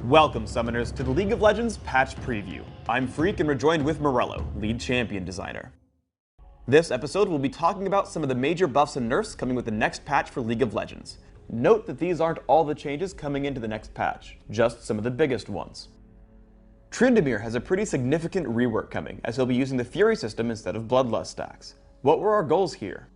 Welcome, Summoners, to the League of Legends Patch Preview. I'm Freak and we're joined with Morello, lead champion designer. This episode we'll be talking about some of the major buffs and nerfs coming with the next patch for League of Legends. Note that these aren't all the changes coming into the next patch, just some of the biggest ones. Tryndamere has a pretty significant rework coming, as he'll be using the Fury system instead of Bloodlust stacks. What were our goals here?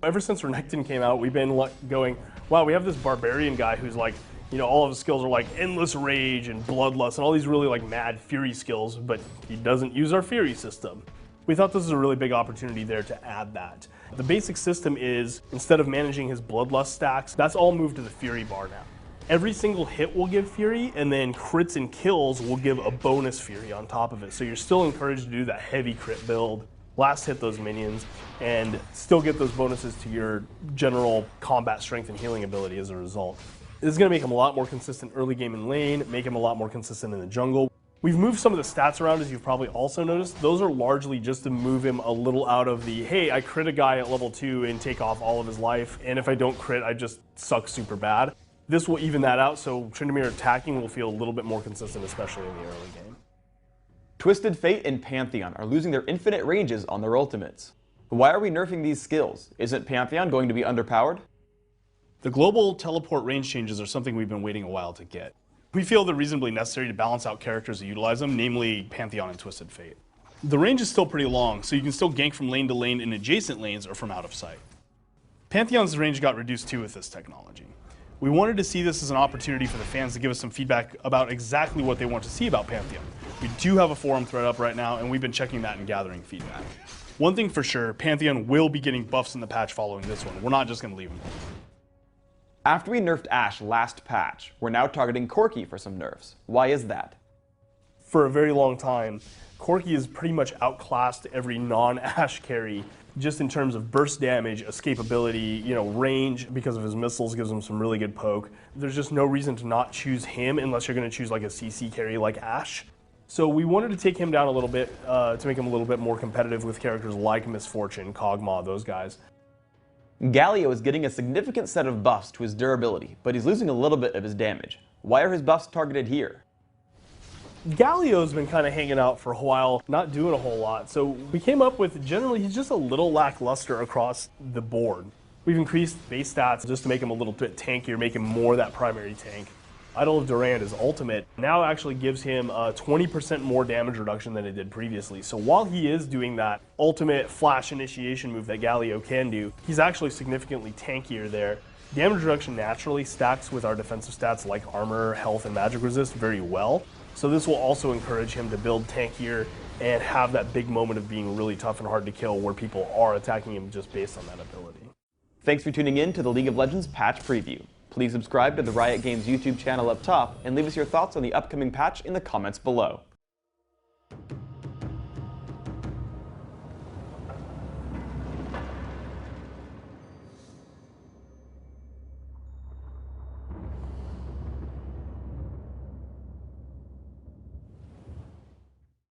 Ever since Renekton came out, we've been going, wow, we have this barbarian guy who's like, you know, all of his skills are like Endless Rage and Bloodlust and all these really like mad Fury skills, but he doesn't use our Fury system. We thought this was a really big opportunity there to add that. The basic system is, instead of managing his Bloodlust stacks, that's all moved to the Fury bar now. Every single hit will give Fury, and then crits and kills will give a bonus Fury on top of it. So you're still encouraged to do that heavy crit build, last hit those minions, and still get those bonuses to your general combat strength and healing ability as a result. This is going to make him a lot more consistent early game in lane, make him a lot more consistent in the jungle. We've moved some of the stats around, as you've probably also noticed. Those are largely just to move him a little out of the, hey, I crit a guy at level 2 and take off all of his life, and if I don't crit, I just suck super bad. This will even that out, so Tryndamere attacking will feel a little bit more consistent, especially in the early game. Twisted Fate and Pantheon are losing their infinite ranges on their ultimates. Why are we nerfing these skills? Isn't Pantheon going to be underpowered? The global teleport range changes are something we've been waiting a while to get. We feel they're reasonably necessary to balance out characters that utilize them, namely Pantheon and Twisted Fate. The range is still pretty long, so you can still gank from lane to lane in adjacent lanes or from out of sight. Pantheon's range got reduced too with this technology. We wanted to see this as an opportunity for the fans to give us some feedback about exactly what they want to see about Pantheon. We do have a forum thread up right now, and we've been checking that and gathering feedback. One thing for sure, Pantheon will be getting buffs in the patch following this one. We're not just going to leave him. After we nerfed Ashe last patch, we're now targeting Corki for some nerfs. Why is that? For a very long time, Corki has pretty much outclassed every non-Ashe carry just in terms of burst damage, escapability, you know, range, because of his missiles gives him some really good poke. There's just no reason to not choose him unless you're going to choose like a CC carry like Ashe. So we wanted to take him down a little bit to make him a little bit more competitive with characters like Misfortune, Kog'Maw, those guys. Galio is getting a significant set of buffs to his durability, but he's losing a little bit of his damage. Why are his buffs targeted here? Galio's been kind of hanging out for a while, not doing a whole lot, so we came up with, generally, he's just a little lackluster across the board. We've increased base stats just to make him a little bit tankier, make him more that primary tank. Idol of Durand, his ultimate, now actually gives him a 20% more damage reduction than it did previously. So while he is doing that ultimate flash initiation move that Galio can do, he's actually significantly tankier there. Damage reduction naturally stacks with our defensive stats like armor, health, and magic resist very well. So this will also encourage him to build tankier and have that big moment of being really tough and hard to kill where people are attacking him just based on that ability. Thanks for tuning in to the League of Legends Patch Preview. Please subscribe to the Riot Games YouTube channel up top and leave us your thoughts on the upcoming patch in the comments below.